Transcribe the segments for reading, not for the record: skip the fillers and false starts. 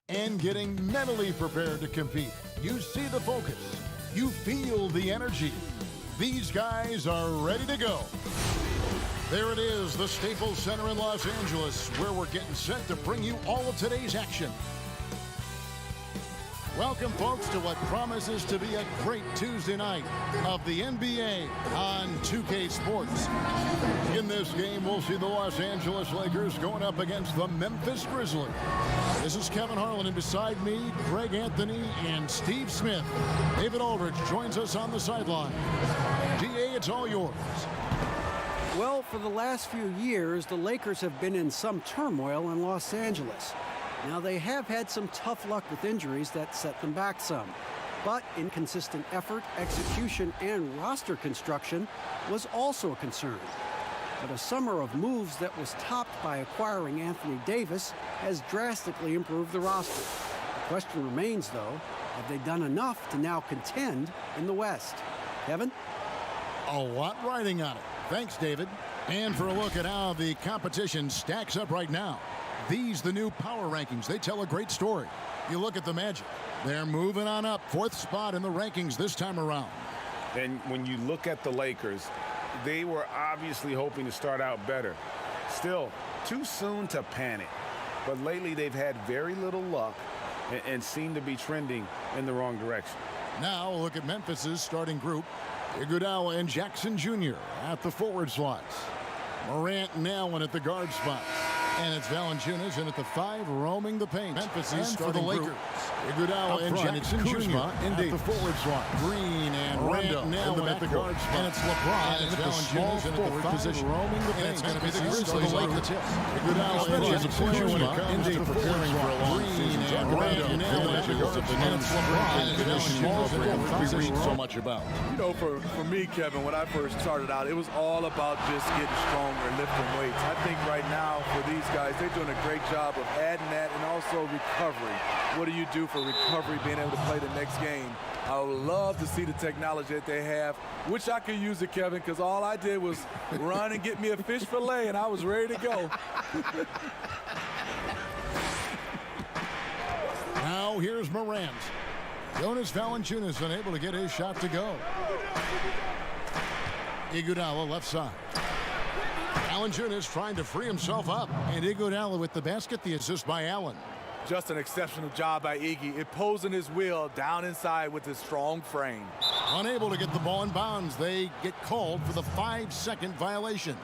and getting mentally prepared to compete. You see the focus. You feel the energy. These guys are ready to go. There it is, the Staples Center in Los Angeles, where we're getting set to bring you all of today's action. Welcome, folks, to what promises to be a great Tuesday night of the NBA on 2K Sports. In this game, we'll see the Los Angeles Lakers going up against the Memphis Grizzlies. This is Kevin Harlan, and beside me, Greg Anthony and Steve Smith. David Aldridge joins us on the sideline. DA, it's all yours. Well, for the last few years, the Lakers have been in some turmoil in Los Angeles. Now, they have had some tough luck with injuries that set them back some. But inconsistent effort, execution, and roster construction was also a concern. But a summer of moves that was topped by acquiring Anthony Davis has drastically improved the roster. The question remains, though, have they done enough to now contend in the West? Kevin? A lot riding on it. Thanks, David. And for a look at how the competition stacks up right now. These, the new power rankings, they tell a great story. You look at the Magic. They're moving on up, 4th spot in the rankings this time around. And when you look at the Lakers, they were obviously hoping to start out better. Still, too soon to panic. But lately, they've had very little luck and seem to be trending in the wrong direction. Now, look at Memphis's starting group. Iguodala and Jackson Jr. at the forward slots. Morant and Allen at the guard spots. And it's Valanciunas in at the 5, roaming the paint. Memphis is starting for the Lakers. Iguodala and Jackson Jr. at the forward slot. Green and Rondo at the guard spot. And it's LeBron and it's Valanciunas in at the 5, roaming the paint. And it's going to be the Grizzlies on the tip. Iguodala and Jackson Jr. indeed preparing for a long season. And Rondo at the guard spot. And it's LeBron and Valanciunas we read so much about. You know, for me, Kevin, when I first started out, it was all about just getting stronger, lifting weights. I think right now for these guys, they're doing a great job of adding that and also recovery. What do you do for recovery, being able to play the next game? I would love to see the technology that they have. Wish I could use it, Kevin, because all I did was run and get me a fish fillet, and I was ready to go. Now here's Morant. Jonas Valanciunas unable to get his shot to go. Iguodala left side. Valanciunas trying to free himself up. And Iguodala with the basket, the assist by Allen. Just an exceptional job by Iggy, imposing his will down inside with his strong frame. Unable to get the ball in bounds. They get called for the 5-second violation.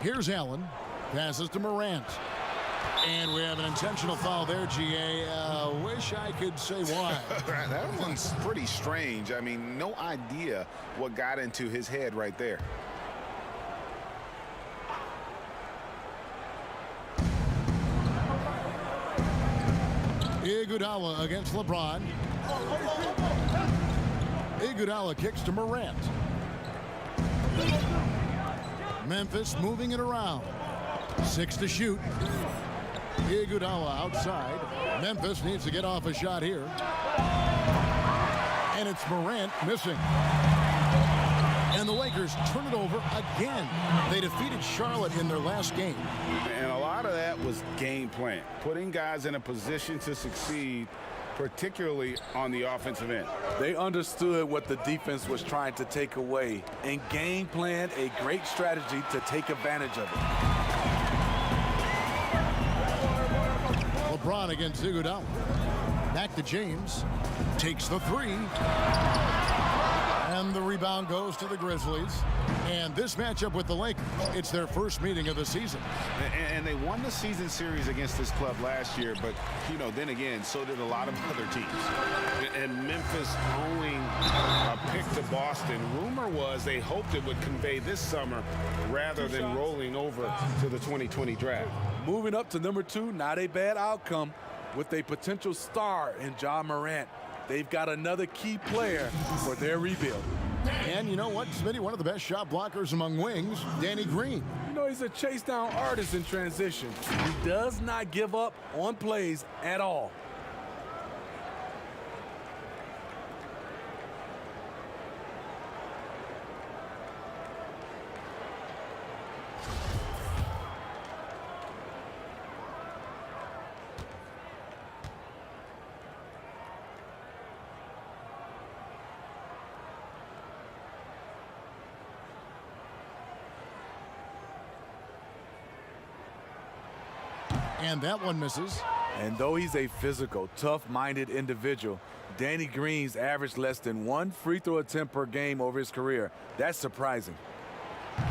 Here's Allen. Passes to Morant. And we have an intentional foul there, GA. Wish I could say why. That one's pretty strange. I mean, no idea what got into his head right there. Iguodala against LeBron. Iguodala kicks to Morant. Memphis moving it around. 6 to shoot. Iguodala outside. Memphis needs to get off a shot here. And it's Morant missing. And the Lakers turn it over again. They defeated Charlotte in their last game. And a lot of that was game plan, putting guys in a position to succeed, particularly on the offensive end. They understood what the defense was trying to take away and game planned a great strategy to take advantage of it. LeBron against Iguodala. Back to James. Takes the 3. And the rebound goes to the Grizzlies. And this matchup with the Lakers, it's their first meeting of the season. And they won the season series against this club last year, but, you know, then again, so did a lot of other teams. And Memphis owing a pick to Boston. Rumor was they hoped it would convey this summer rather than rolling over to the 2020 draft. Moving up to number 2, not a bad outcome with a potential star in Ja Morant. They've got another key player for their rebuild. And you know what, Smitty, one of the best shot blockers among wings, Danny Green. You know, he's a chase down artist in transition. He does not give up on plays at all. And that one misses. And though he's a physical, tough-minded individual, Danny Green's averaged less than 1 free throw attempt per game over his career. That's surprising.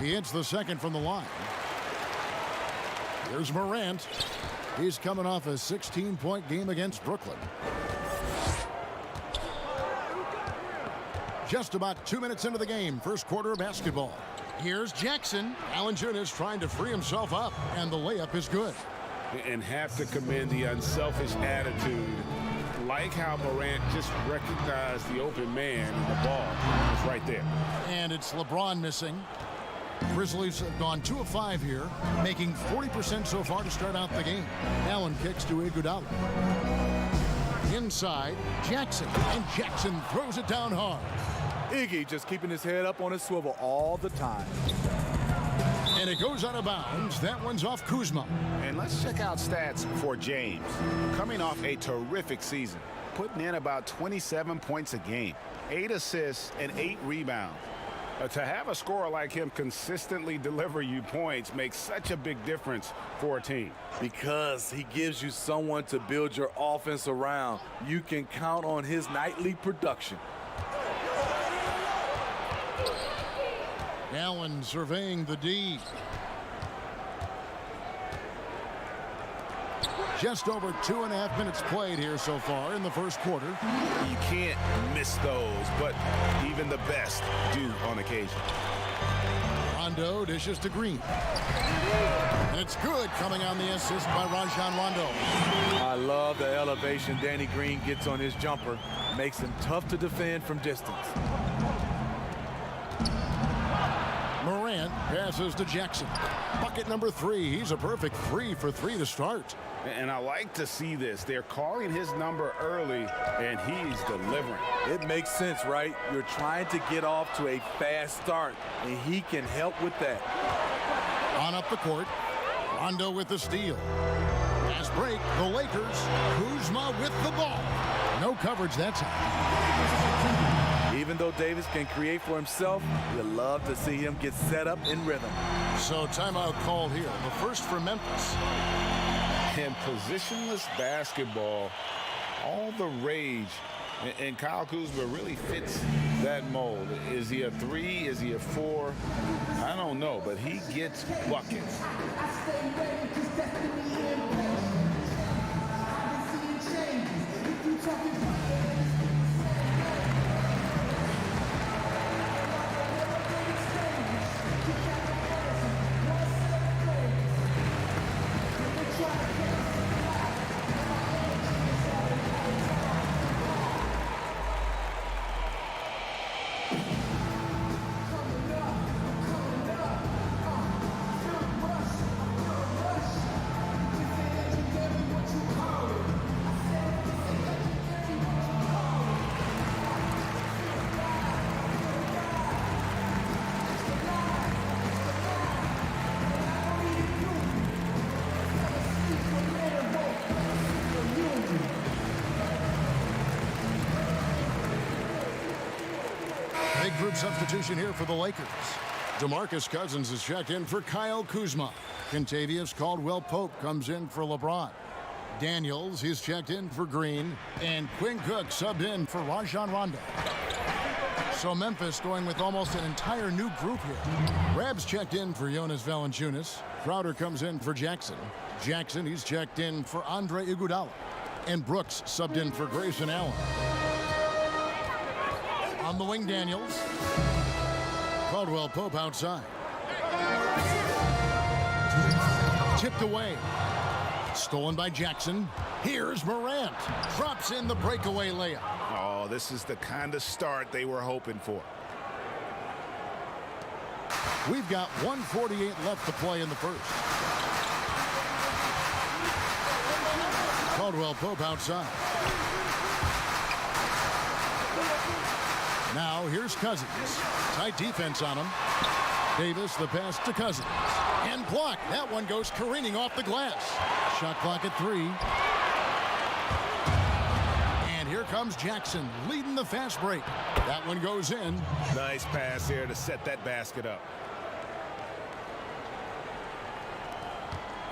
He hits the second from the line. Here's Morant. He's coming off a 16-point game against Brooklyn. Just about 2 minutes into the game, first quarter of basketball. Here's Jackson. Valanciunas trying to free himself up, and the layup is good. And have to commend the unselfish attitude. Like how Morant just recognized the open man, and the ball is right there. And it's LeBron missing. Grizzlies have gone 2 of 5 here, making 40% so far to start out the game. Allen kicks to Iguodala. Inside, Jackson, and Jackson throws it down hard. Iggy just keeping his head up on his swivel all the time. And it goes out of bounds. That one's off Kuzma. And let's check out stats for James. Coming off a terrific season, putting in about 27 points a game, 8 assists, and 8 rebounds. To have a scorer like him consistently deliver you points makes such a big difference for a team. Because he gives you someone to build your offense around. You can count on his nightly production. Allen surveying the D. Just over 2.5 minutes played here so far in the first quarter. You can't miss those, but even the best do on occasion. Rondo dishes to Green. And it's good, coming on the assist by Rajon Rondo. I love the elevation Danny Green gets on his jumper. Makes him tough to defend from distance. Morant passes to Jackson. Bucket number 3. He's a perfect 3 for 3 to start. And I like to see this. They're calling his number early, and he's delivering. It makes sense, right? You're trying to get off to a fast start, and he can help with that. On up the court. Rondo with the steal. Fast break. The Lakers. Kuzma with the ball. No coverage that time. Even though Davis can create for himself, you love to see him get set up in rhythm. So timeout called here. The first for Memphis. And positionless basketball, all the rage, and Kyle Kuzma really fits that mold. Is he a 3? Is he a 4? I don't know, but he gets buckets. Big group substitution here for the Lakers. DeMarcus Cousins is checked in for Kyle Kuzma. Kentavious Caldwell-Pope comes in for LeBron. Daniels, he's checked in for Green. And Quinn Cook subbed in for Rajon Rondo. So Memphis going with almost an entire new group here. Rab's checked in for Jonas Valanciunas. Crowder comes in for Jackson. Jackson, he's checked in for Andre Iguodala. And Brooks subbed in for Grayson Allen. On the wing, Daniels. Caldwell-Pope outside. Tipped away. Stolen by Jackson. Here's Morant. Drops in the breakaway layup. Oh, this is the kind of start they were hoping for. We've got 1:48 left to play in the first. Caldwell-Pope outside. Now here's Cousins. Tight defense on him. Davis, the pass to Cousins. And blocked. That one goes careening off the glass. Shot clock at 3. And here comes Jackson leading the fast break. That one goes in. Nice pass here to set that basket up.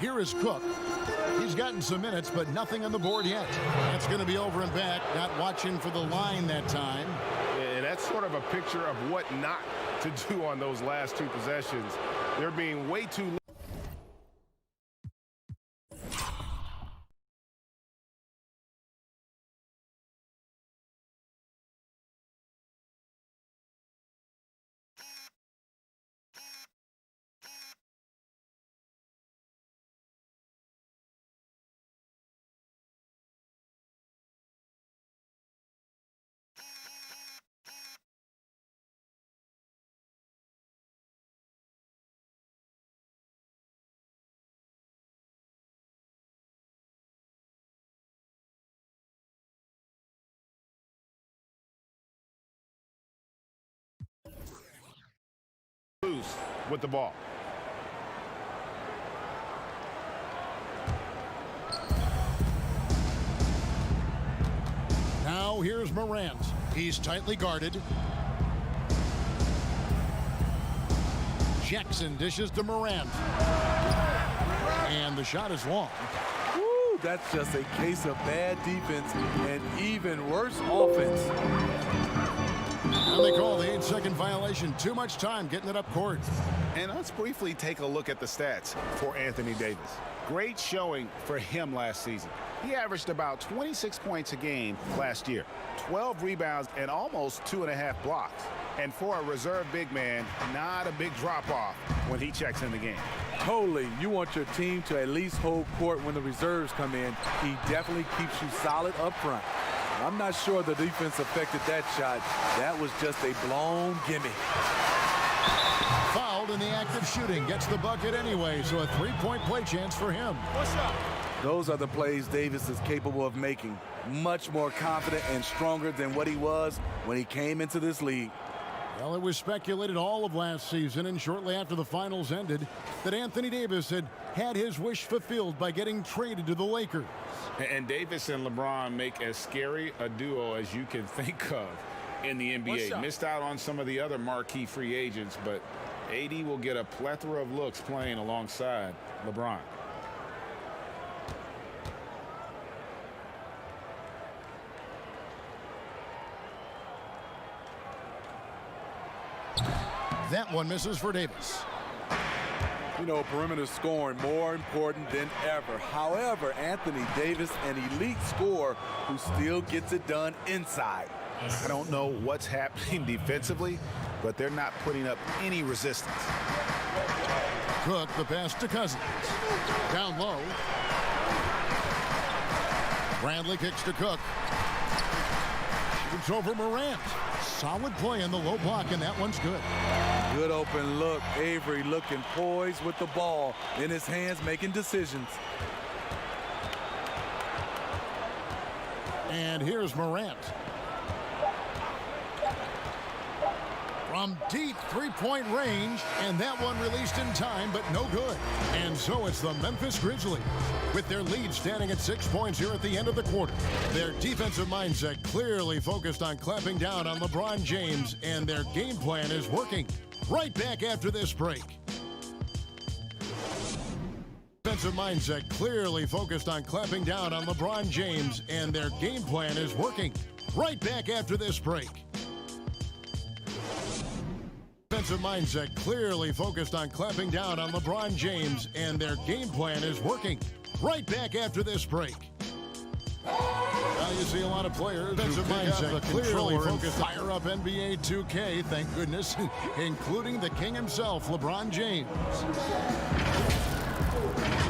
Here is Cook. He's gotten some minutes, but nothing on the board yet. That's going to be over and back, not watching for the line that time. And that's sort of a picture of what not to do on those last two possessions. They're being way too loose with the ball. Now here's Morant. He's tightly guarded. Jackson dishes to Morant. And the shot is long. Woo, that's just a case of bad defense and even worse offense. And they call the 8-second violation. Too much time getting it up court. And let's briefly take a look at the stats for Anthony Davis. Great showing for him last season. He averaged about 26 points a game last year, 12 rebounds, and almost 2.5 blocks. And for a reserve big man, not a big drop-off when he checks in the game. Totally. You want your team to at least hold court when the reserves come in. He definitely keeps you solid up front. I'm not sure the defense affected that shot. That was just a blown gimme. Fouled in the act of shooting. Gets the bucket anyway, so a 3-point play chance for him. What's up? Those are the plays Davis is capable of making. Much more confident and stronger than what he was when he came into this league. Well, it was speculated all of last season and shortly after the finals ended that Anthony Davis had his wish fulfilled by getting traded to the Lakers. And Davis and LeBron make as scary a duo as you can think of in the NBA. Missed out on some of the other marquee free agents, but AD will get a plethora of looks playing alongside LeBron. That one misses for Davis. You know, perimeter scoring more important than ever. However, Anthony Davis, an elite scorer who still gets it done inside. I don't know what's happening defensively, but they're not putting up any resistance. Cook, the pass to Cousins. Down low. Bradley kicks to Cook. Shoots over Morant. Solid play in the low block, and that one's good. Good open look. Avery looking poised with the ball in his hands, making decisions. And here's Morant. From deep three-point range, and that one released in time, but no good. And so it's the Memphis Grizzlies, with their lead standing at 6 points here at the end of the quarter. Their defensive mindset clearly focused on clamping down on LeBron James, and their game plan is working. Right back after this break. Defensive mindset clearly focused on clamping down on LeBron James, and their game plan is working. Right back after this break. Defensive mindset clearly focused on clamping down on LeBron James, and their game plan is working. Right back after this break. Now you see a lot of players defensive mindset clearly focused on fire up NBA 2K, thank goodness, including the king himself, LeBron James.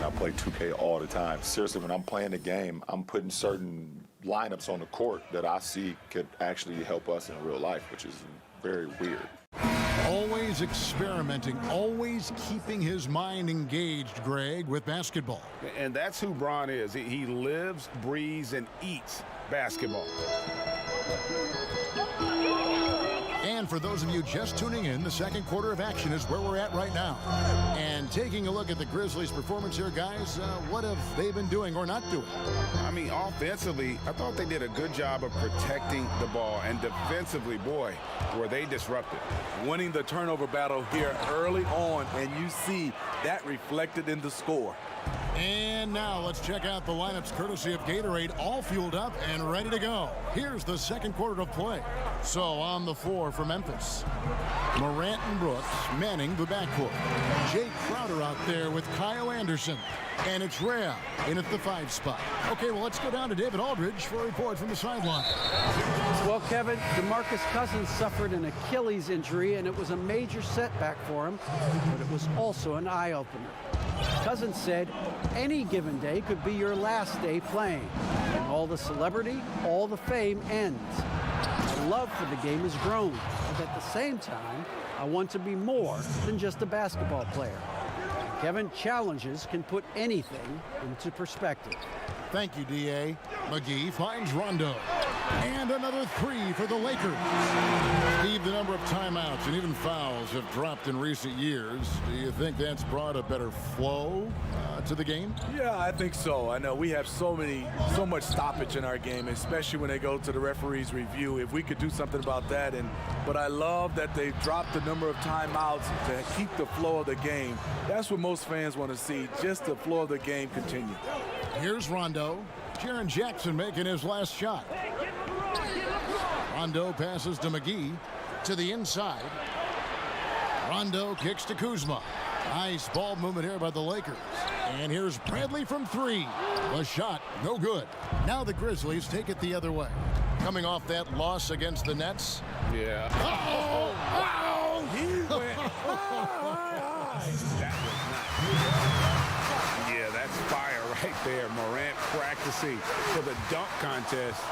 I play 2K all the time. Seriously, when I'm playing the game, I'm putting certain lineups on the court that I see could actually help us in real life, which is very weird. Always experimenting, always keeping his mind engaged, Greg, with basketball. And that's who Bron is. He lives, breathes, and eats basketball. And for those of you just tuning in, the second quarter of action is where we're at right now. And taking a look at the Grizzlies' performance here, guys, what have they been doing or not doing? I mean, offensively, I thought they did a good job of protecting the ball. And defensively, boy, were they disrupted. Winning the turnover battle here early on, and you see that reflected in the score. And now let's check out the lineups courtesy of Gatorade, all fueled up and ready to go. Here's the second quarter of play. So on the floor for Memphis, Morant and Brooks manning the backcourt. Jay Crowder out there with Kyle Anderson. And it's Rhea in at the 5 spot. Okay, well, let's go down to David Aldridge for a report from the sideline. Well, Kevin, DeMarcus Cousins suffered an Achilles injury, and it was a major setback for him, but it was also an eye-opener. Cousins said, any given day could be your last day playing, and all the celebrity, all the fame ends. My love for the game has grown, but at the same time, I want to be more than just a basketball player. Kevin, challenges can put anything into perspective. Thank you, D.A. McGee finds Rondo. And another 3 for the Lakers. Steve, the number of timeouts and even fouls have dropped in recent years. Do you think that's brought a better flow to the game? Yeah, I think so. I know we have so much stoppage in our game, especially when they go to the referee's review. If we could do something about that, but I love that they've dropped the number of timeouts to keep the flow of the game. That's what most fans want to see, just the flow of the game continue. Here's Rondo. Jaren Jackson making his last shot. Rondo passes to McGee to the inside. Rondo kicks to Kuzma. Nice ball movement here by the Lakers. And here's Bradley from 3. The shot, no good. Now the Grizzlies take it the other way. Coming off that loss against the Nets. Yeah. Oh! Wow! He went That was not. Yeah, that's fire right there. Morant practicing for the dunk contest.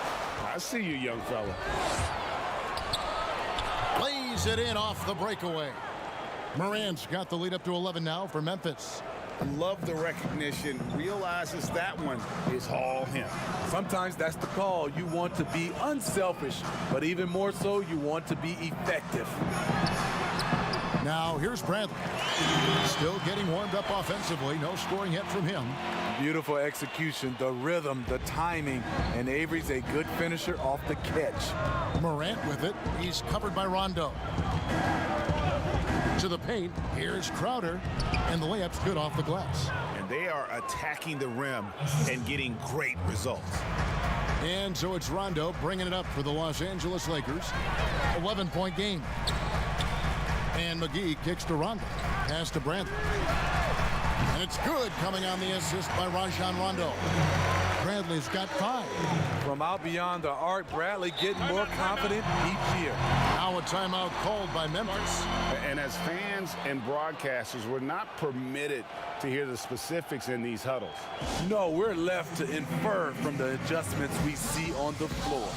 I see you, young fella. Plays it in off the breakaway. Morant's got the lead up to 11 now for Memphis. Love the recognition. Realizes that one is all him. Sometimes that's the call. You want to be unselfish, but even more so, you want to be effective. Now here's Bradley. Still getting warmed up offensively. No scoring yet from him. Beautiful execution, the rhythm, the timing, and Avery's a good finisher off the catch. Morant with it. He's covered by Rondo. To the paint. Here's Crowder. And the layup's good off the glass. And they are attacking the rim and getting great results. And so it's Rondo bringing it up for the Los Angeles Lakers. 11-point game. And McGee kicks to Rondo. Pass to Bradley. And it's good, coming on the assist by Rajon Rondo. Bradley's got 5. From out beyond the arc, Bradley getting more confident each year. Now a timeout called by Memphis. And as fans and broadcasters, we're not permitted to hear the specifics in these huddles. No, we're left to infer from the adjustments we see on the floor.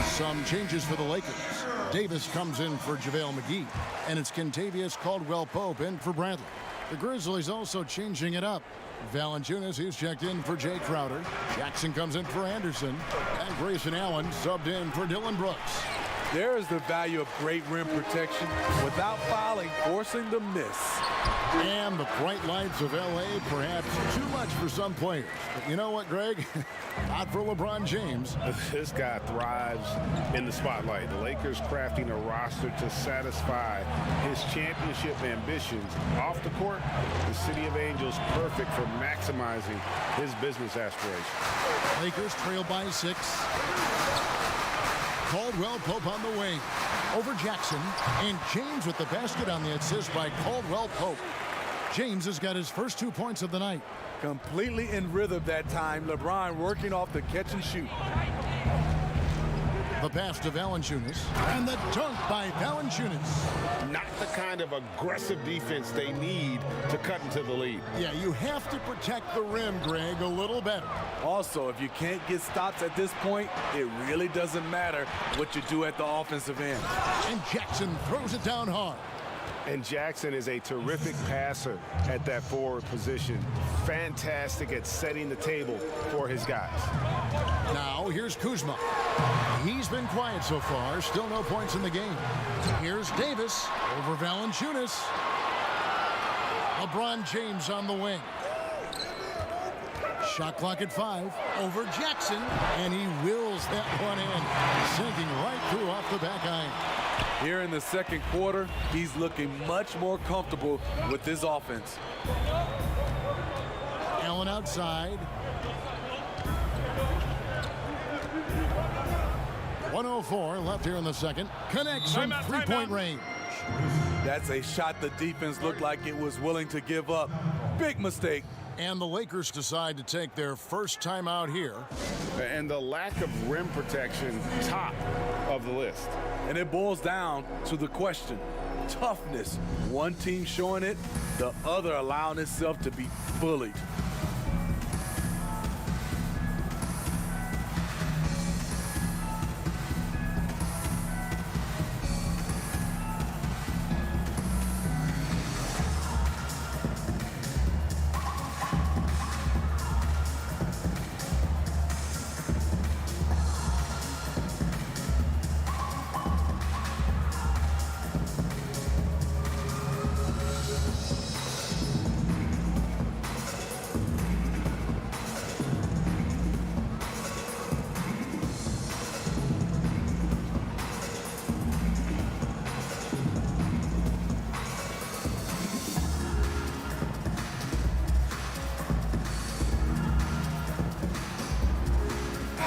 Some changes for the Lakers. Davis comes in for JaVale McGee, and it's Kentavious Caldwell-Pope in for Bradley. The Grizzlies also changing it up. Valanciunas, he's checked in for Jay Crowder. Jackson comes in for Anderson, and Grayson Allen subbed in for Dylan Brooks. There is the value of great rim protection without fouling, forcing the miss. And the bright lights of L.A. perhaps too much for some players. But you know what, Greg? Not for LeBron James. This guy thrives in the spotlight. The Lakers crafting a roster to satisfy his championship ambitions. Off the court, the City of Angels perfect for maximizing his business aspirations. Lakers trail by 6. Caldwell-Pope on the wing. Over Jackson. And James with the basket on the assist by Caldwell-Pope. James has got his first 2 points of the night. Completely in rhythm that time. LeBron working off the catch and shoot. The pass to Valanciunas, and the dunk by Valanciunas. Not the kind of aggressive defense they need to cut into the lead. Yeah, you have to protect the rim, Greg, a little better. Also, if you can't get stops at this point, it really doesn't matter what you do at the offensive end. And Jackson throws it down hard. And Jackson is a terrific passer at that forward position. Fantastic at setting the table for his guys. Now, here's Kuzma. He's been quiet so far. Still no points in the game. Here's Davis over Valanciunas. LeBron James on the wing. Shot clock at 5. Over Jackson. And he wills that one in. Sinking right through off the back iron. Here in the second quarter, he's looking much more comfortable with this offense. Allen outside. 1:04 left here in the second. Connects from three-point range. That's a shot the defense looked like it was willing to give up. Big mistake. And the Lakers decide to take their first time out here. And the lack of rim protection, top of the list. And it boils down to the question, toughness. One team showing it, the other allowing itself to be bullied.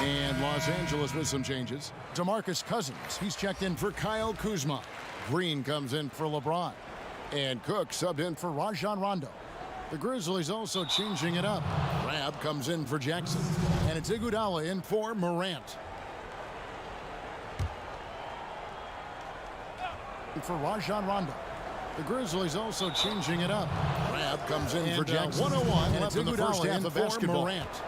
And Los Angeles with some changes. DeMarcus Cousins, he's checked in for Kyle Kuzma. Green comes in for LeBron. And Cook subbed in for Rajon Rondo. The Grizzlies also changing it up. Rab comes in for Jackson. And it's Iguodala in for Morant. For Rajon Rondo. The Grizzlies also changing it up. Rab comes in for Jackson. 101 and it's in the first half of basketball. Morant.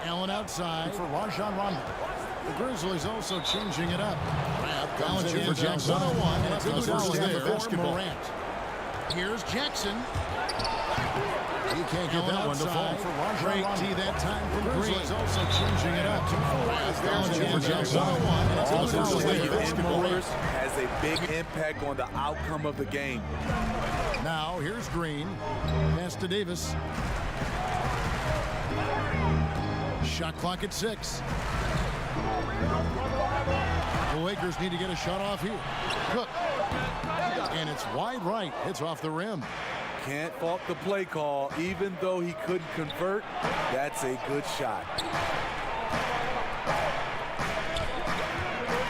Allen outside for Rajon Rondo. The Grizzlies also changing it up. Rab comes in for Jackson. 101 and it's Iguodala for Morant. Here's Jackson. He can't get that one to fall for Rajon Rondo. Great that time from Green. Also changing it up. Rab in for Jackson. 101 and it's Iguodala for Morant. Has a big impact on the outcome of the game. Now here's Green. Pass to Davis. Shot clock at 6. The Lakers need to get a shot off here. Cook. And it's wide right. It's off the rim. Can't fault the play call. Even though he couldn't convert, that's a good shot.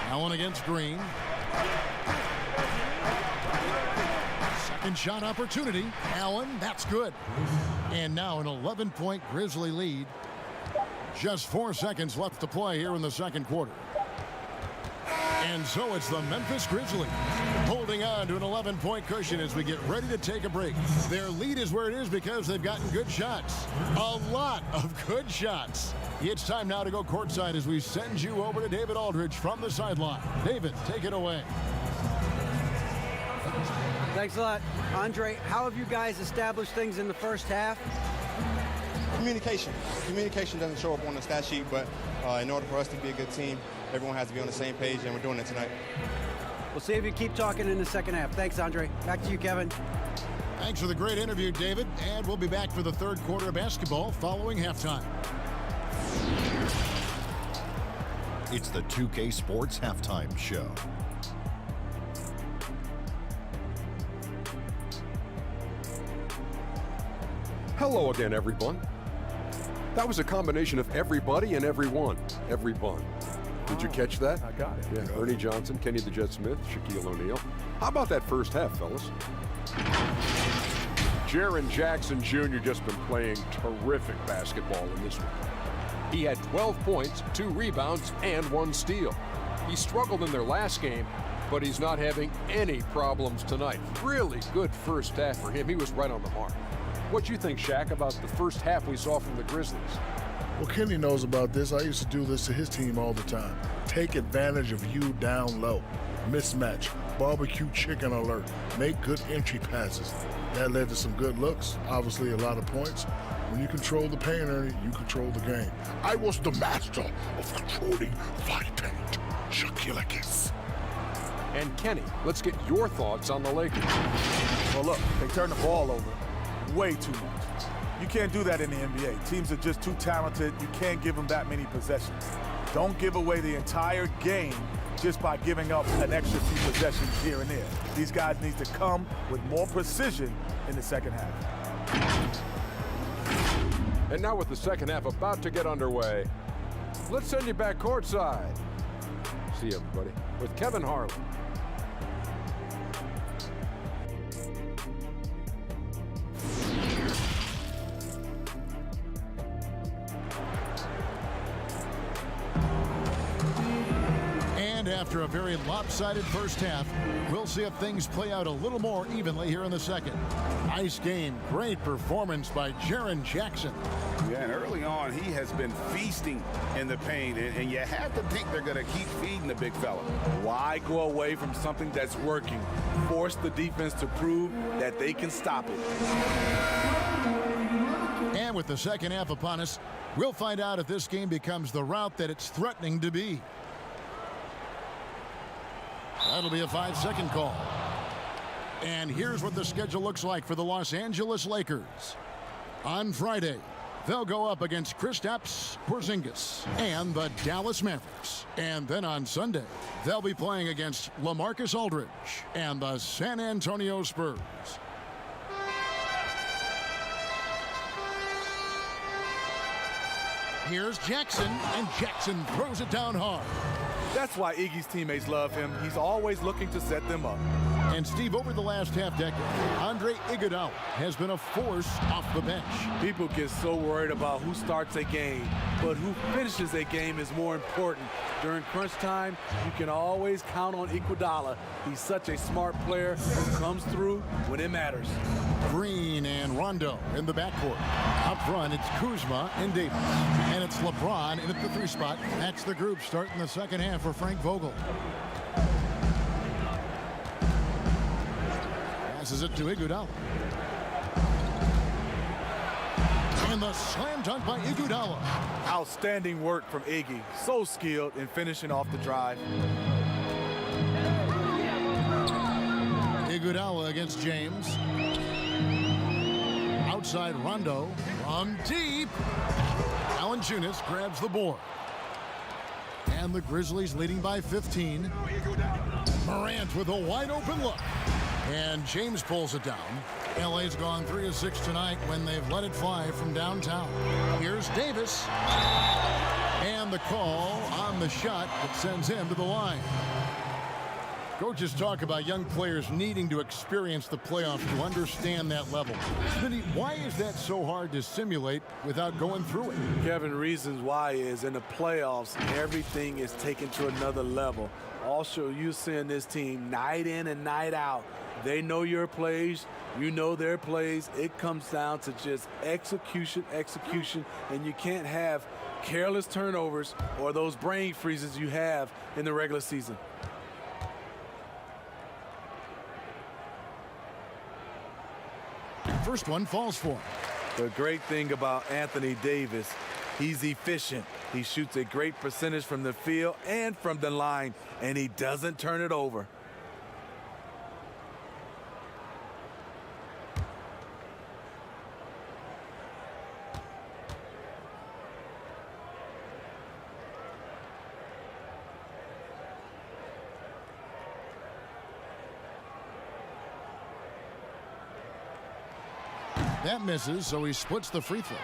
Allen against Green. Second shot opportunity. Allen, that's good. And now an 11-point Grizzly lead. Just 4 seconds left to play here in the second quarter. And so it's the Memphis Grizzlies holding on to an 11-point cushion as we get ready to take a break. Their lead is where it is because they've gotten good shots. A lot of good shots. It's time now to go courtside as we send you over to David Aldridge from the sideline. David, take it away. Thanks a lot. Andre, how have you guys established things in the first half? Communication. Communication doesn't show up on the stat sheet, but in order for us to be a good team, everyone has to be on the same page, and we're doing it tonight. We'll see if you keep talking in the second half. Thanks, Andre. Back to you, Kevin. Thanks for the great interview, David. And we'll be back for the third quarter of basketball following halftime. It's the 2K Sports Halftime Show. Hello again, everyone. That was a combination of everybody and everyone. Everyone. Did you catch that? I got it. Yeah, Ernie Johnson, Kenny the Jet Smith, Shaquille O'Neal. How about that first half, fellas? Jaren Jackson Jr. just been playing terrific basketball in this one. He had 12 points, 2 rebounds, and 1 steal. He struggled in their last game, but he's not having any problems tonight. Really good first half for him. He was right on the mark. What do you think, Shaq, about the first half we saw from the Grizzlies? Well, Kenny knows about this. I used to do this to his team all the time. Take advantage of you down low. Mismatch. Barbecue chicken alert. Make good entry passes. That led to some good looks. Obviously, a lot of points. When you control the paint, Ernie, you control the game. I was the master of controlling fight paint. Shaquille Kiss. And Kenny, let's get your thoughts on the Lakers. Well, look, they turn the ball over way too much. You can't do that in the NBA. Teams are just too talented. You can't give them that many possessions. Don't give away the entire game just by giving up an extra few possessions here and there. These guys need to come with more precision in the second half. And now with the second half about to get underway, let's send you back courtside. See you, everybody, with Kevin Harlan. And after a very lopsided first half, we'll see if things play out a little more evenly here in the second. Nice game. Great performance by Jaren Jackson. Yeah, and early on, he has been feasting in the paint, and you have to think they're going to keep feeding the big fella. Why go away from something that's working? Force the defense to prove that they can stop it. And with the second half upon us, we'll find out if this game becomes the route that it's threatening to be. That'll be a 5-second call. And here's what the schedule looks like for the Los Angeles Lakers. On Friday, they'll go up against Kristaps Porzingis and the Dallas Mavericks. And then on Sunday, they'll be playing against LaMarcus Aldridge and the San Antonio Spurs. Here's Jackson, and Jackson throws it down hard. That's why Iggy's teammates love him. He's always looking to set them up. And Steve, over the last half decade, Andre Iguodala has been a force off the bench. People get so worried about who starts a game, but who finishes a game is more important. During crunch time, you can always count on Iguodala. He's such a smart player who comes through when it matters. Green and Rondo in the backcourt. Up front, it's Kuzma and Davis. And it's LeBron in at the 3 spot. That's the group starting the second half for Frank Vogel. Passes it to Iguodala. And the slam dunk by Iguodala. Outstanding work from Iggy. So skilled in finishing off the drive. Iguodala against James. Outside Rondo from deep. Valanciunas grabs the board. And the Grizzlies leading by 15. Morant with a wide open look. And James pulls it down. LA's gone 3 of 6 tonight when they've let it fly from downtown. Here's Davis. And the call on the shot that sends him to the line. Coaches talk about young players needing to experience the playoffs to understand that level. Smitty, why is that so hard to simulate without going through it? Kevin, reasons why is in the playoffs, everything is taken to another level. Also, you're seeing this team night in and night out. They know your plays, you know their plays. It comes down to just execution, and you can't have careless turnovers or those brain freezes you have in the regular season. First one falls for him. The great thing about Anthony Davis, he's efficient. He shoots a great percentage from the field and from the line, and he doesn't turn it over. That misses, so he splits the free throws.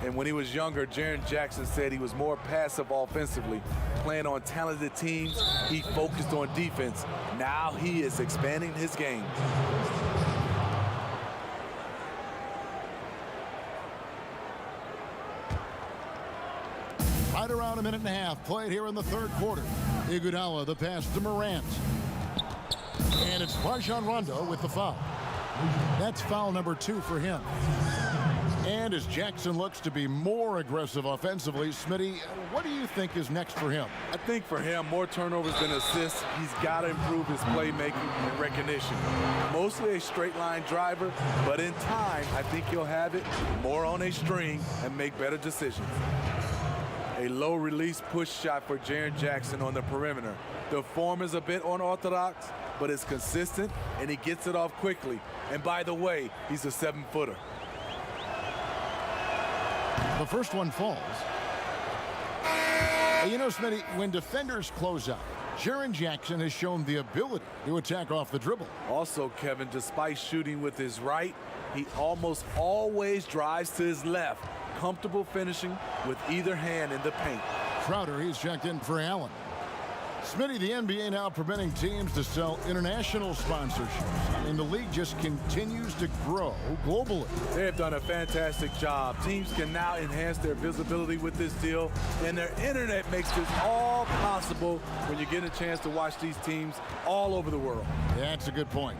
And when he was younger, Jaren Jackson said he was more passive offensively. Playing on talented teams, he focused on defense. Now he is expanding his game. Right around a minute and a half played here in the third quarter. Iguodala, the pass to Morant. And it's Rajon Rondo with the foul. That's foul number 2 for him. And as Jackson looks to be more aggressive offensively, Smitty, what do you think is next for him? I think for him, more turnovers than assists. He's got to improve his playmaking and recognition. Mostly a straight line driver, but in time, I think he'll have it more on a string and make better decisions. A low release push shot for Jaren Jackson on the perimeter. The form is a bit unorthodox, but it's consistent and he gets it off quickly. And by the way, he's a 7-footer. The first one falls. You know, Smitty, when defenders close out, Jaren Jackson has shown the ability to attack off the dribble. Also, Kevin, despite shooting with his right, he almost always drives to his left. Comfortable finishing with either hand in the paint. Crowder, he's checked in for Allen. Smitty, the NBA now permitting teams to sell international sponsorships. I mean, the league just continues to grow globally. They have done a fantastic job. Teams can now enhance their visibility with this deal, and their internet makes this all possible when you get a chance to watch these teams all over the world. Yeah, that's a good point.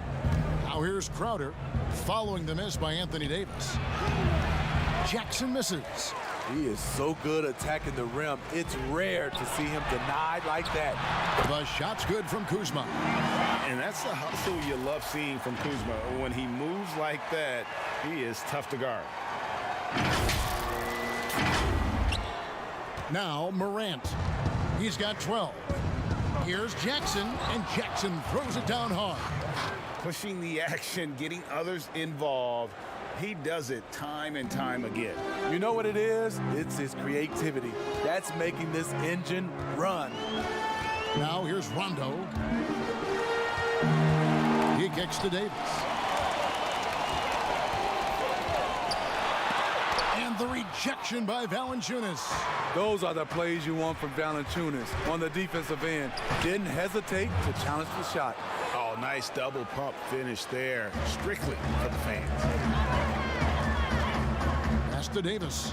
Now here's Crowder following the miss by Anthony Davis. Jackson misses. He is so good attacking the rim. It's rare to see him denied like that. The shot's good from Kuzma. And that's the hustle you love seeing from Kuzma. When he moves like that, he is tough to guard. Now Morant. He's got 12. Here's Jackson, and Jackson throws it down hard. Pushing the action, getting others involved. He does it time and time again. You know what it is? It's his creativity. That's making this engine run. Now here's Rondo. He kicks to Davis. And the rejection by Valanciunas. Those are the plays you want from Valanciunas on the defensive end. Didn't hesitate to challenge the shot. Oh, nice double pump finish there. Strictly for the fans. Pass to Davis.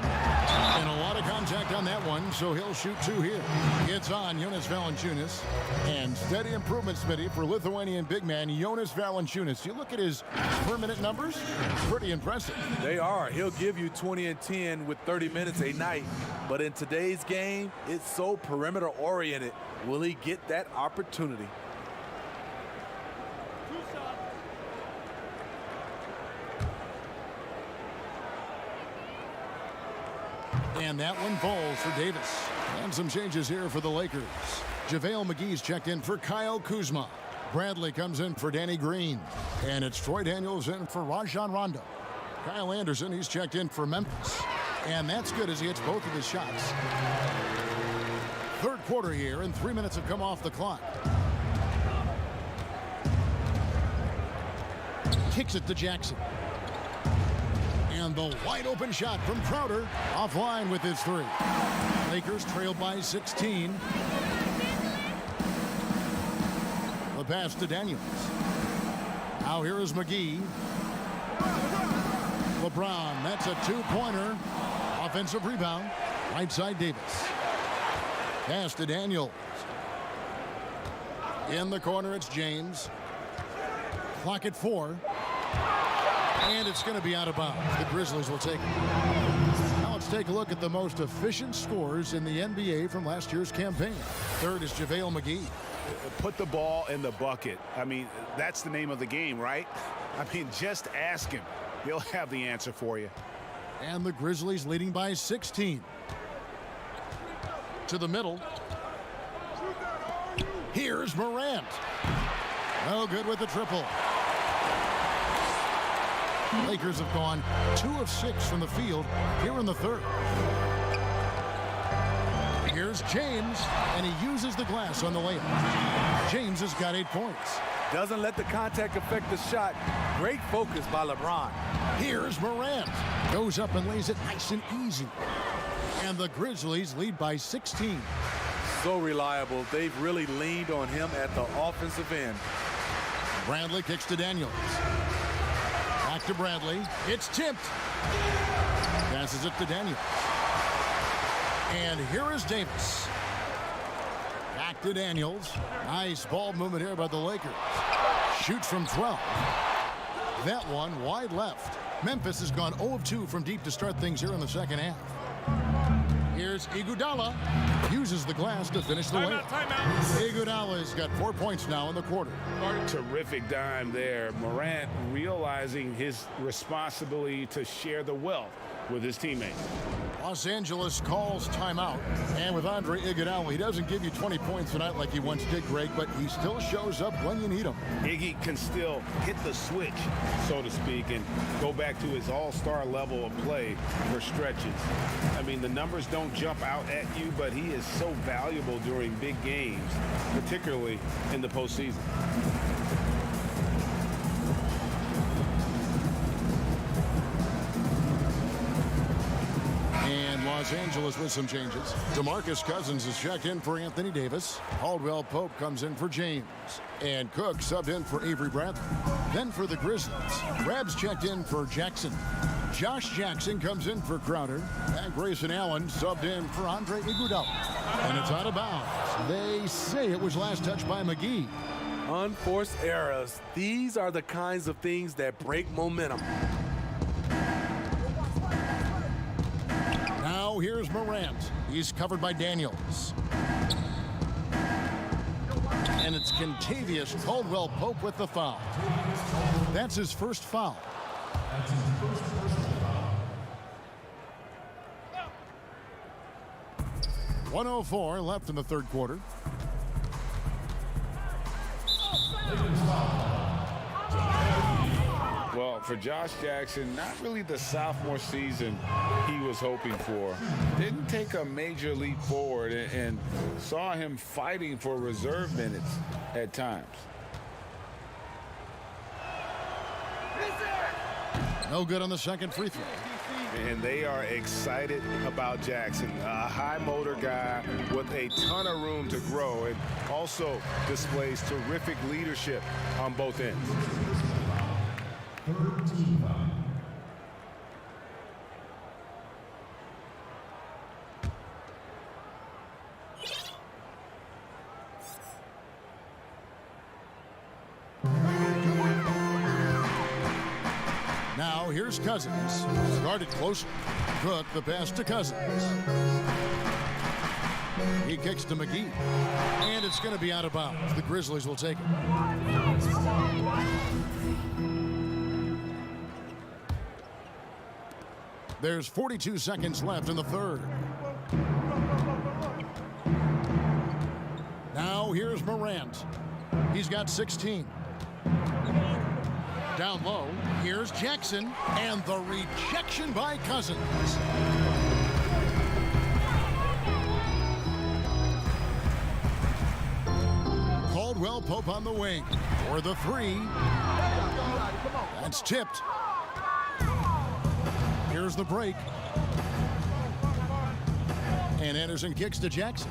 And a lot of contact on that one, so he'll shoot 2 here. It's on Jonas Valanciunas. And steady improvement, Smitty, for Lithuanian big man Jonas Valanciunas. You look at his per-minute numbers, pretty impressive. They are. He'll give you 20 and 10 with 30 minutes a night. But in today's game, it's so perimeter-oriented. Will he get that opportunity? And that one falls for Davis. And some changes here for the Lakers. JaVale McGee's checked in for Kyle Kuzma. Bradley comes in for Danny Green. And it's Troy Daniels in for Rajon Rondo. Kyle Anderson, he's checked in for Memphis. And that's good as he hits both of his shots. Third quarter here, and 3 minutes have come off the clock. Kicks it to Jackson. And the wide open shot from Crowder offline with his 3. Lakers trail by 16. The pass to Daniels. Now here is McGee. LeBron, that's a 2-pointer. Offensive rebound. Right side Davis. Pass to Daniels. In the corner, it's James. Clock at 4. And it's going to be out of bounds. The Grizzlies will take it. Now let's take a look at the most efficient scorers in the NBA from last year's campaign. Third is JaVale McGee. Put the ball in the bucket. I mean, that's the name of the game, right? I mean, just ask him. He'll have the answer for you. And the Grizzlies leading by 16. To the middle. Here's Morant. No good with the triple. Lakers have gone 2 of 6 from the field here in the third. Here's James, and he uses the glass on the layup. James has got 8 points. Doesn't let the contact affect the shot. Great focus by LeBron. Here's Morant. Goes up and lays it nice and easy. And the Grizzlies lead by 16. So reliable. They've really leaned on him at the offensive end. Bradley kicks to Daniels. Back to Bradley. It's tipped. Passes it to Daniels. And here is Davis. Back to Daniels. Nice ball movement here by the Lakers. Shoots from 12. That one wide left. Memphis has gone 0 of 2 from deep to start things here in the second half. Here's Iguodala. Uses the glass to finish the layup. Iguodala's got 4 points now in the quarter. Terrific dime there. Morant realizing his responsibility to share the wealth with his teammates. Los Angeles calls timeout. And with Andre Iguodala, he doesn't give you 20 points tonight like he once did, Greg, but he still shows up when you need him. Iggy can still hit the switch, so to speak, and go back to his all-star level of play for stretches. I mean, the numbers don't jump out at you, but he is so valuable during big games, particularly in the postseason. Los Angeles with some changes. DeMarcus Cousins is checked in for Anthony Davis. Caldwell Pope comes in for James. And Cook subbed in for Avery Bradley. Then for the Grizzlies, Rebs checked in for Jackson. Josh Jackson comes in for Crowder. And Grayson Allen subbed in for Andre Iguodala. And it's out of bounds. They say it was last touched by McGee. Unforced errors. These are the kinds of things that break momentum. Now here's Morant. He's covered by Daniels. And it's Kentavious Caldwell Pope with the foul. That's his first foul. 1:04 left in the third quarter. Well, for Josh Jackson, not really the sophomore season he was hoping for. Didn't take a major leap forward and saw him fighting for reserve minutes at times. No good on the second free throw. And they are excited about Jackson, a high motor guy with a ton of room to grow and also displays terrific leadership on both ends. Now here's Cousins. Started close. Cook the pass to Cousins. He kicks to McGee. And it's going to be out of bounds. The Grizzlies will take it. There's 42 seconds left in the third. Now here's Morant. He's got 16. Down low, here's Jackson, and the rejection by Cousins. Caldwell Pope on the wing for the three. That's tipped. Here's the break. And Anderson kicks to Jackson.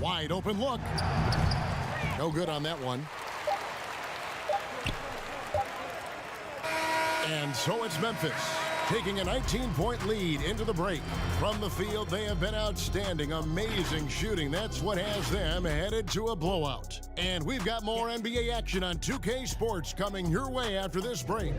Wide open look. No good on that one. And so it's Memphis taking a 19-point lead into the break. From the field, they have been outstanding. Amazing shooting. That's what has them headed to a blowout. And we've got more NBA action on 2K Sports coming your way after this break.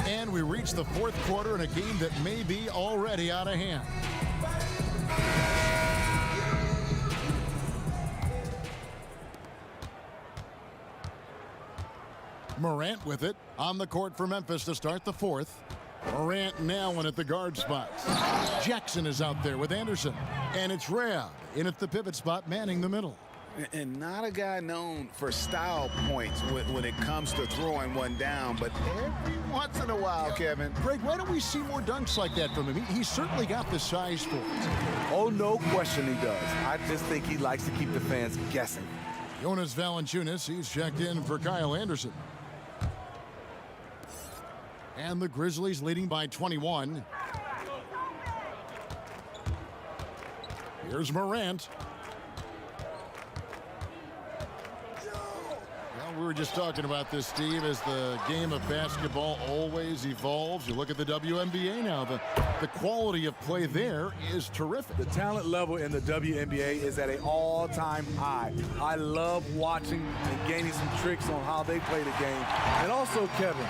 And we reach the fourth quarter in a game that may be already out of hand. Morant with it on the court for Memphis to start the fourth. Morant and Allen at the guard spots. Jackson is out there with Anderson. And it's Rhea in at the pivot spot, manning the middle. And not a guy known for style points when it comes to throwing one down, but every once in a while, Kevin. Greg, why don't we see more dunks like that from him? He's certainly got the size for it. Oh, no question he does. I just think he likes to keep the fans guessing. Jonas Valanciunas, he's checked in for Kyle Anderson. And the Grizzlies leading by 21. Here's Morant. Well, we were just talking about this, Steve, as the game of basketball always evolves. You look at the WNBA now. The quality of play there is terrific. The talent level in the WNBA is at an all-time high. I love watching and gaining some tricks on how they play the game. And also, Kevin,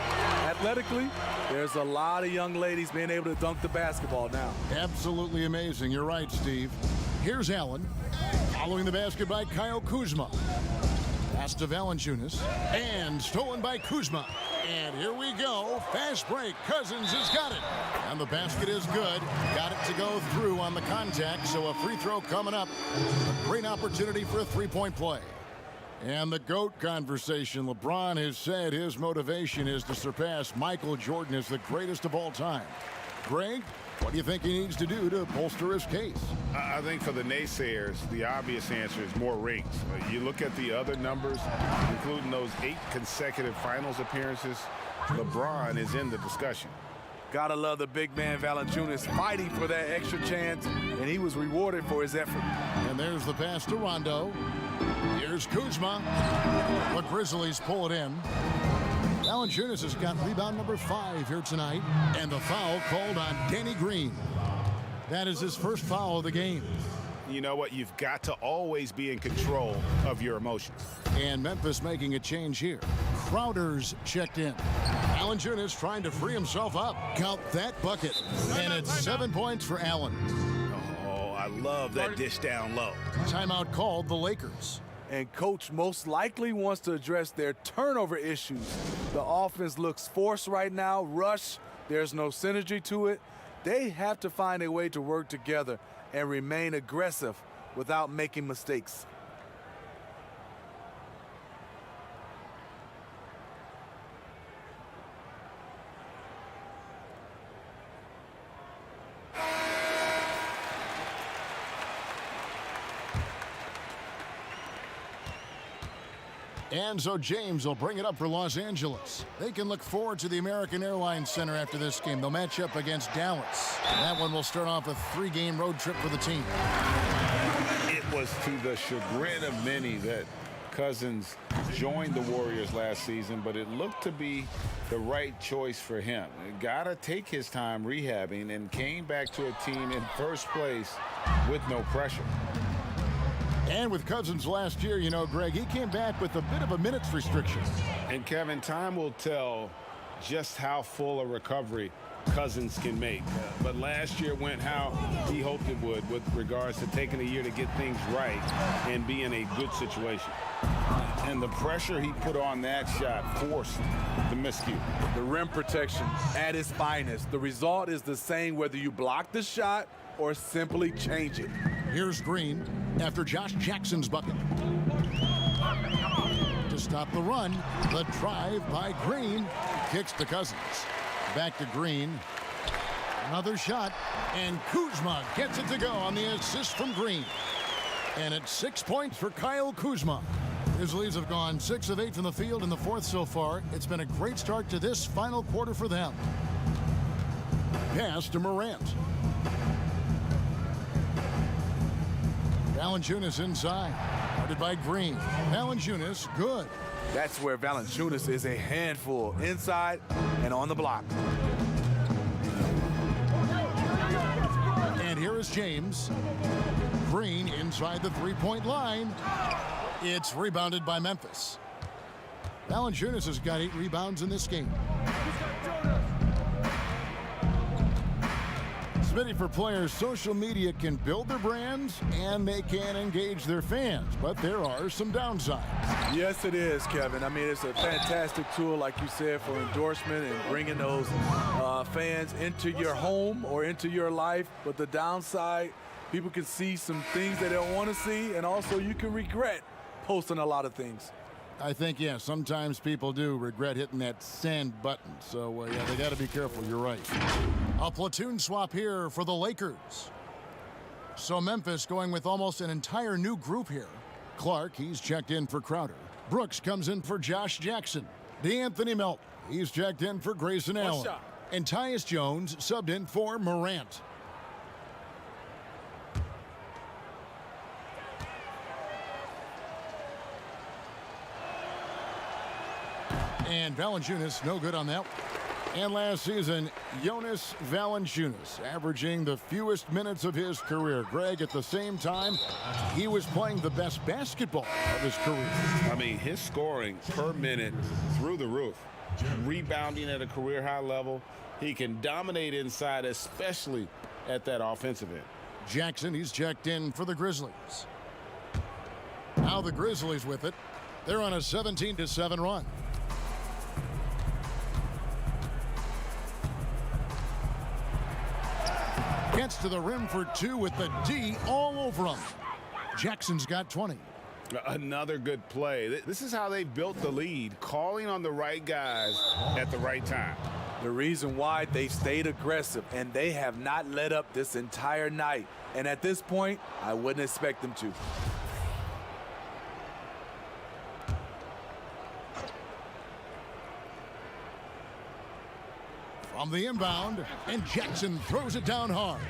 athletically, there's a lot of young ladies being able to dunk the basketball now. Absolutely amazing. You're right, Steve. Here's Allen. Following the basket by Kyle Kuzma. Pass to Valanciunas. And stolen by Kuzma. And here we go. Fast break. Cousins has got it. And the basket is good. Got it to go through on the contact. So a free throw coming up. A great opportunity for a three-point play. And the GOAT conversation. LeBron has said his motivation is to surpass Michael Jordan as the greatest of all time. Greg, what do you think he needs to do to bolster his case? I think for the naysayers, the obvious answer is more rings. You look at the other numbers, including those 8 consecutive finals appearances, LeBron is in the discussion. Gotta love the big man Valanciunas fighting for that extra chance, and he was rewarded for his effort. And there's the pass to Rondo. Here's Kuzma. The Grizzlies pull it in. Valanciunas has got rebound number 5 here tonight. And the foul called on Danny Green. That is his first foul of the game. You know what? You've got to always be in control of your emotions. And Memphis making a change here. Crowder's checked in. Valanciunas trying to free himself up. Count that bucket. And it's 7 points for Allen. Oh, I love that dish down low. Timeout called the Lakers. And coach most likely wants to address their turnover issues. The offense looks forced right now, rush, there's no synergy to it. They have to find a way to work together and remain aggressive without making mistakes. And so James will bring it up for Los Angeles. They can look forward to the American Airlines Center after this game. They'll match up against Dallas. That one will start off a 3-game road trip for the team. It was to the chagrin of many that Cousins joined the Warriors last season, but it looked to be the right choice for him. Got to take his time rehabbing and came back to a team in first place with no pressure. And with Cousins last year, you know, Greg, he came back with a bit of a minutes restriction. And Kevin, time will tell just how full a recovery Cousins can make. But last year went how he hoped it would with regards to taking a year to get things right and be in a good situation. And the pressure he put on that shot forced the miscue. The rim protection at its finest. The result is the same whether you block the shot or simply change it. Here's Green after Josh Jackson's bucket. To stop the run, the drive by Green. Kicks to Cousins. Back to Green. Another shot, and Kuzma gets it to go on the assist from Green. And it's 6 points for Kyle Kuzma. His leads have gone 6 of 8 from the field in the fourth so far. It's been a great start to this final quarter for them. Pass to Morant. Valanciunas inside. Guarded by Green. Valanciunas, good. That's where Valanciunas is a handful, inside and on the block. And here is James. Green inside the three-point line. It's rebounded by Memphis. Valanciunas has got 8 rebounds in this game. Smitty, for players, social media can build their brands and they can engage their fans, but there are some downsides. Yes, it is, Kevin. I mean, it's a fantastic tool, like you said, for endorsement and bringing those fans into your home or into your life. But the downside, people can see some things they don't want to see, and also you can regret posting a lot of things. I think, yeah, sometimes people do regret hitting that send button. So, yeah, they got to be careful. You're right. A platoon swap here for the Lakers. So Memphis going with almost an entire new group here. Clark. He's checked in for Crowder. Brooks comes in for Josh Jackson. DeAnthony Melton. He's checked in for Grayson Allen. And Tyus Jones subbed in for Morant. And Valanciunas, no good on that. And last season, Jonas Valanciunas averaging the fewest minutes of his career. Greg, at the same time, he was playing the best basketball of his career. I mean, his scoring per minute through the roof. Rebounding at a career high level. He can dominate inside, especially at that offensive end. Jackson, he's checked in for the Grizzlies. Now the Grizzlies with it. They're on a 17-7 run. Gets to the rim for two with the D all over him. Jackson's got 20. Another good play. This is how they built the lead, calling on the right guys at the right time. The reason why they stayed aggressive, and they have not let up this entire night. And at this point, I wouldn't expect them to. From the inbound, and Jackson throws it down hard.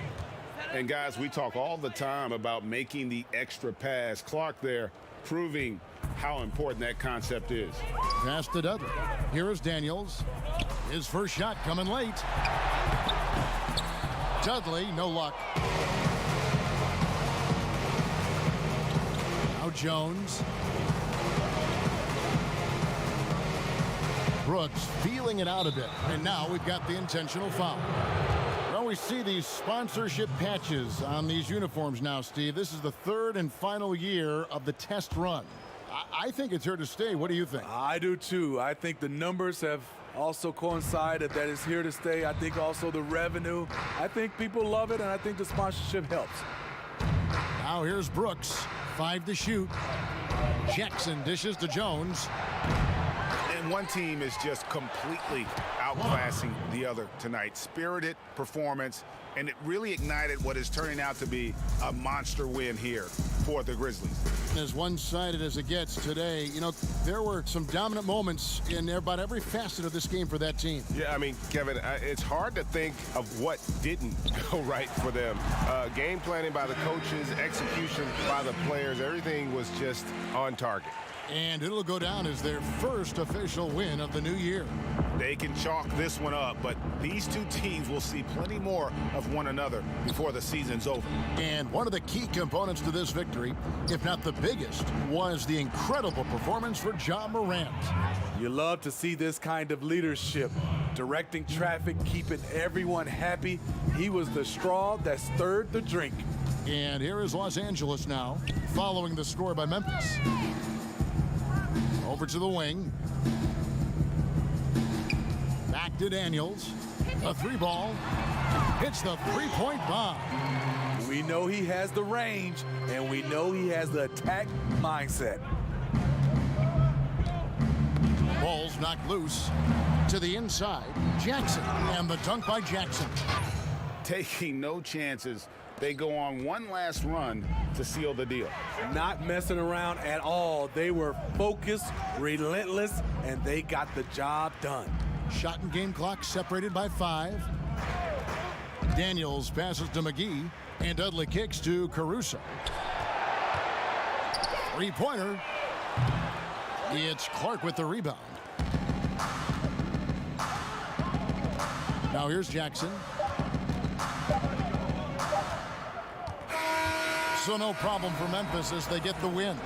And guys, we talk all the time about making the extra pass. Clark there proving how important that concept is. Pass to Dudley. Here is Daniels. His first shot coming late. Dudley, no luck. Now Jones. Brooks feeling it out a bit. And now we've got the intentional foul. Well, we see these sponsorship patches on these uniforms now, Steve. This is the third and final year of the test run. I think it's here to stay. What do you think? I do too. I think the numbers have also coincided that it's here to stay. I think also the revenue. I think people love it, and I think the sponsorship helps. Now here's Brooks. 5 to shoot. Jackson dishes to Jones. And one team is just completely outclassing the other tonight. Spirited performance, and it really ignited what is turning out to be a monster win here for the Grizzlies. As one-sided as it gets today, you know, there were some dominant moments in about every facet of this game for that team. Yeah, I mean, Kevin, it's hard to think of what didn't go right for them. Game planning by the coaches, execution by the players, everything was just on target. And it'll go down as their first official win of the new year. They can chalk this one up, but these two teams will see plenty more of one another before the season's over. And one of the key components to this victory, if not the biggest, was the incredible performance for Ja Morant. You love to see this kind of leadership, directing traffic, keeping everyone happy. He was the straw that stirred the drink. And here is Los Angeles now, following the score by Memphis. Over to the wing. Back to Daniels. A three ball. Hits the three-point bomb. We know he has the range, and we know he has the attack mindset. Ball's knocked loose. To the inside. Jackson. And the dunk by Jackson. Taking no chances. They go on one last run to seal the deal. Not messing around at all. They were focused, relentless, and they got the job done. Shot and game clock separated by 5. Daniels passes to McGee, and Dudley kicks to Caruso. Three-pointer. It's Clark with the rebound. Now here's Jackson. So no problem for Memphis as they get the win.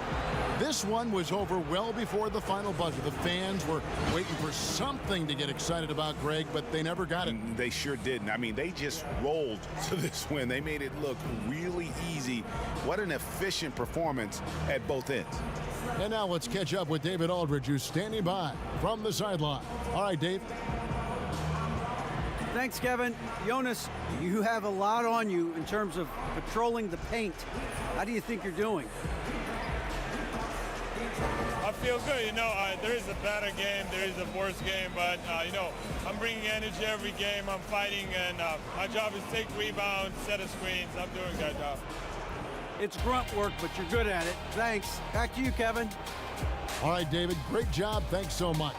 This one was over well before the final buzzer. The fans were waiting for something to get excited about, Greg, but they never got it. They sure didn't. I mean, they just rolled to this win. They made it look really easy. What an efficient performance at both ends. And now let's catch up with David Aldridge, who's standing by from the sideline. All right, Dave. Thanks, Kevin. Jonas, you have a lot on you in terms of patrolling the paint. How do you think you're doing? I feel good. You know, there is a better game, there is a worse game, but, you know, I'm bringing energy every game. I'm fighting, and my job is take rebounds, set of screens. I'm doing a good job. It's grunt work, but you're good at it. Thanks. Back to you, Kevin. All right, David, great job. Thanks so much.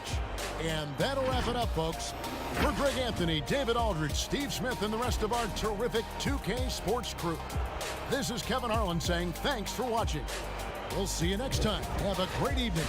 And that'll wrap it up, folks. For Greg Anthony, David Aldridge, Steve Smith, and the rest of our terrific 2K Sports crew, this is Kevin Harlan saying thanks for watching. We'll see you next time. Have a great evening.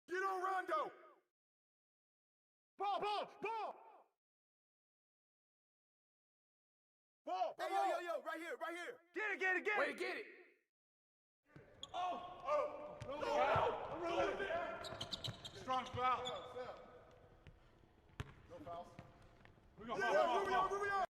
Get on Rondo! Ball! Hey, yo, right here. Get it. Wait, get it. No. Strong foul. No fouls. Move on.